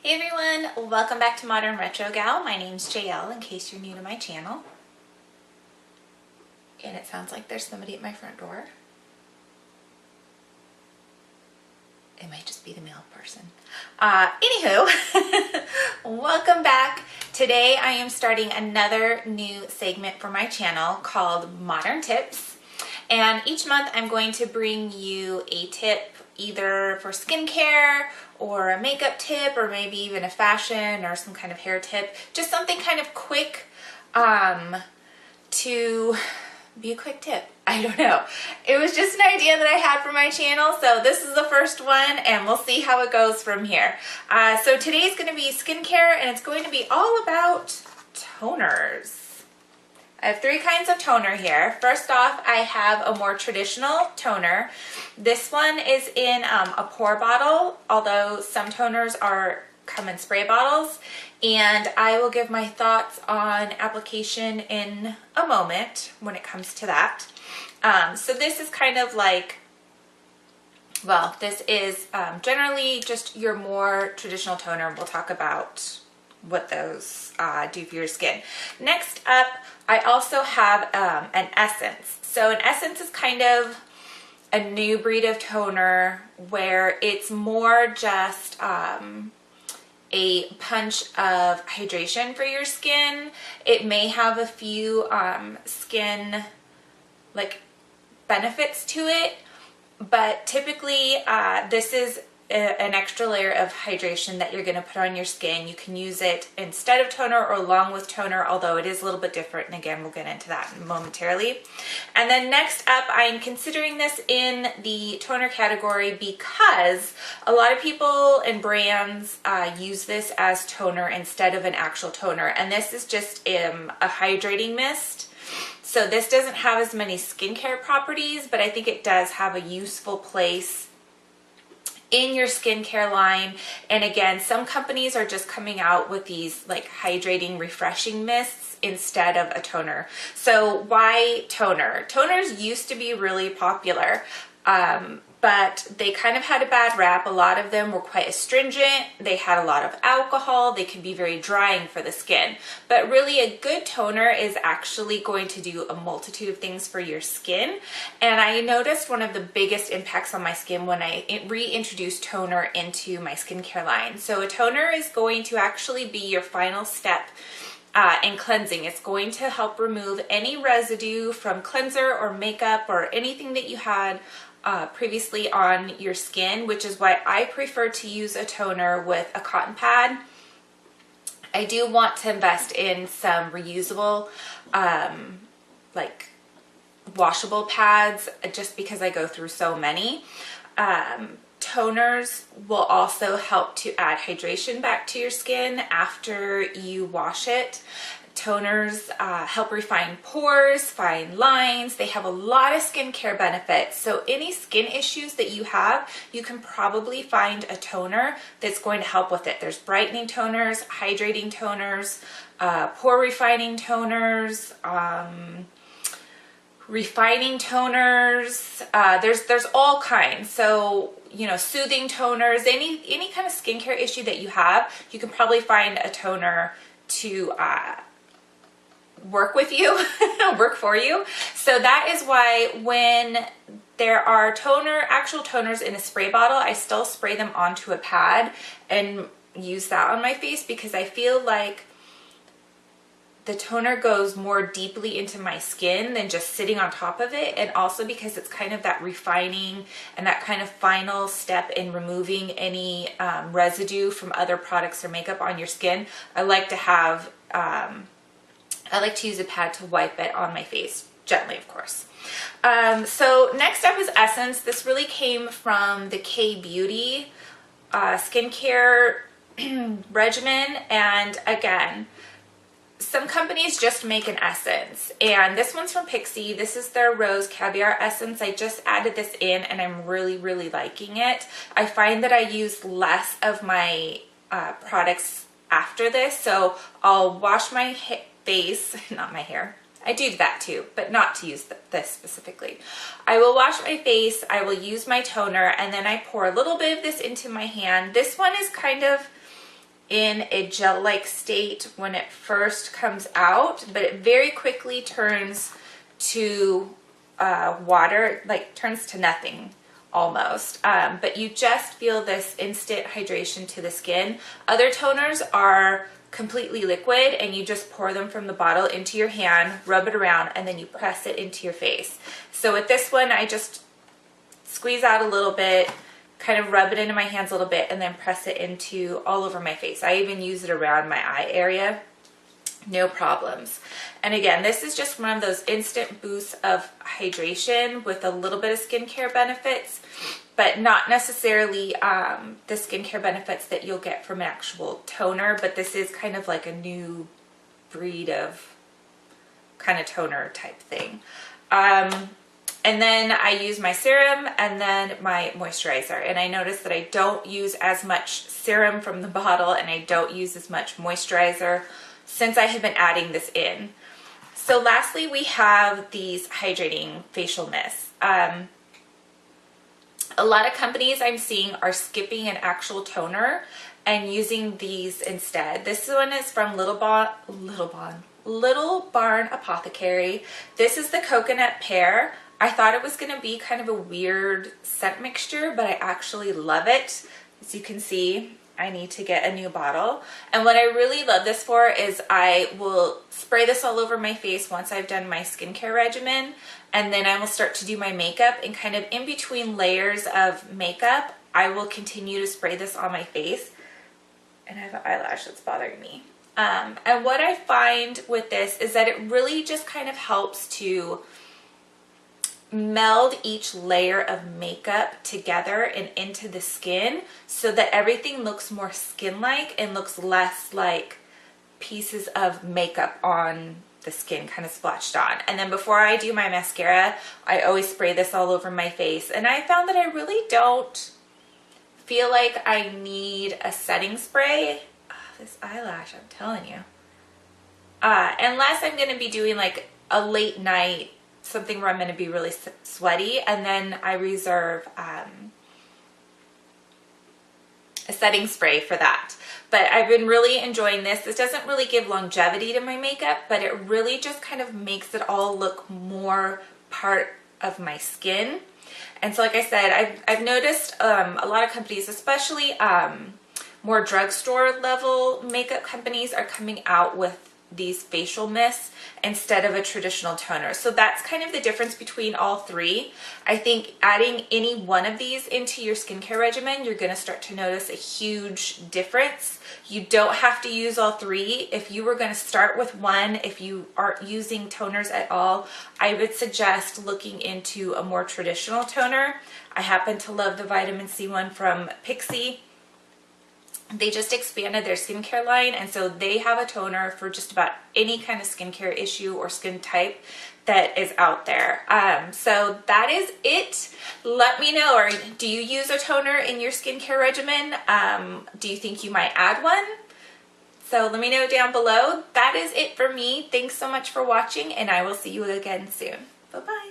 Hey everyone, welcome back to Modern Retro Gal. My name's JL in case you're new to my channel. And it sounds like there's somebody at my front door. It might just be the mail person. Anywho, welcome back. Today I am starting another new segment for my channel called Modern Tips. And each month I'm going to bring you a tip either for skincare or a makeup tip or maybe even a fashion or some kind of hair tip. Just something kind of quick to be a quick tip. I don't know. It was just an idea that I had for my channel, so this is the first one and we'll see how it goes from here. So today's going to be skincare and it's going to be all about toners. I have three kinds of toner here. First off, I have a more traditional toner. This one is in a pour bottle, although some toners come in spray bottles. And I will give my thoughts on application in a moment when it comes to that. So this is kind of like, well, this is generally just your more traditional toner. We'll talk about what those do for your skin. Next up, I also have an essence. So an essence is kind of a new breed of toner where it's more just a punch of hydration for your skin. It may have a few skin like benefits to it, but typically this is an extra layer of hydration that you're going to put on your skin. You can use it instead of toner or along with toner, although it is a little bit different, and again we'll get into that momentarily. And then next up, I'm considering this in the toner category because a lot of people and brands use this as toner instead of an actual toner, and this is just a hydrating mist. So this doesn't have as many skincare properties, but I think it does have a useful place in your skincare line. And again, some companies are just coming out with these like hydrating, refreshing mists instead of a toner. So why toner? Toners used to be really popular, but they kind of had a bad rap. A lot of them were quite astringent. They had a lot of alcohol. They could be very drying for the skin. But really a good toner is actually going to do a multitude of things for your skin. And I noticed one of the biggest impacts on my skin when I reintroduced toner into my skincare line. So a toner is going to actually be your final step in cleansing. It's going to help remove any residue from cleanser or makeup or anything that you had previously on your skin, which is why I prefer to use a toner with a cotton pad. I do want to invest in some reusable, like washable pads, just because I go through so many. Toners will also help to add hydration back to your skin after you wash it. Toners help refine pores, fine lines. They have a lot of skincare benefits. So any skin issues that you have, you can probably find a toner that's going to help with it. There's brightening toners, hydrating toners, pore refining toners, refining toners. There's all kinds. So, you know, soothing toners, any kind of skincare issue that you have, you can probably find a toner to work with you, work for you. So that is why when there are actual toners in a spray bottle, I still spray them onto a pad and use that on my face because I feel like the toner goes more deeply into my skin than just sitting on top of it, and also because it's kind of that refining and that kind of final step in removing any residue from other products or makeup on your skin. I like to use a pad to wipe it on my face, gently of course. So next up is Essence. This really came from the K-Beauty skincare regimen, and again, some companies just make an essence, and this one's from Pixie. This is their Rose Caviar Essence. I just added this in and I'm really, really liking it. I find that I use less of my products after this, so I'll wash my face, not my hair. I do that too, but not to use this specifically. I will wash my face, I will use my toner, and then I pour a little bit of this into my hand. This one is kind of in a gel-like state when it first comes out, but it very quickly turns to water, like turns to nothing almost. But you just feel this instant hydration to the skin. Other toners are completely liquid and you just pour them from the bottle into your hand, rub it around, and then you press it into your face. So with this one, I just squeeze out a little bit, kind of rub it into my hands a little bit, and then press it into all over my face. I even use it around my eye area. No problems. And again, this is just one of those instant boosts of hydration with a little bit of skincare benefits, but not necessarily the skincare benefits that you'll get from an actual toner. But this is kind of like a new breed of kind of toner type thing. And then I use my serum and then my moisturizer. And I notice that I don't use as much serum from the bottle and I don't use as much moisturizer since I have been adding this in. So lastly, we have these hydrating facial mists. A lot of companies I'm seeing are skipping an actual toner and using these instead. This one is from Little Barn Apothecary. This is the coconut pear. I thought it was going to be kind of a weird scent mixture, but I actually love it. As you can see, I need to get a new bottle. And what I really love this for is I will spray this all over my face once I've done my skincare regimen, and then I will start to do my makeup, and kind of in between layers of makeup, I will continue to spray this on my face. And I have an eyelash that's bothering me. And what I find with this is that it really just kind of helps to meld each layer of makeup together and into the skin so that everything looks more skin-like and looks less like pieces of makeup on the skin kind of splotched on. And then before I do my mascara, I always spray this all over my face. And I found that I really don't feel like I need a setting spray. Oh, this eyelash, I'm telling you. Unless I'm going to be doing like a late night, something where I'm going to be really sweaty, and then I reserve a setting spray for that. But I've been really enjoying this. This doesn't really give longevity to my makeup, but it really just kind of makes it all look more part of my skin. And so like I said, I've noticed a lot of companies, especially more drugstore level makeup companies, are coming out with these facial mists instead of a traditional toner. So that's kind of the difference between all three. I think adding any one of these into your skincare regimen, you're going to start to notice a huge difference. You don't have to use all three. If you were going to start with one, if you aren't using toners at all, I would suggest looking into a more traditional toner. I happen to love the vitamin C one from Pixie. They just expanded their skincare line, and so they have a toner for just about any kind of skincare issue or skin type that is out there. So that is it. Let me know, or do you use a toner in your skincare regimen? Do you think you might add one? So let me know down below. That is it for me. Thanks so much for watching, and I will see you again soon. Bye-bye.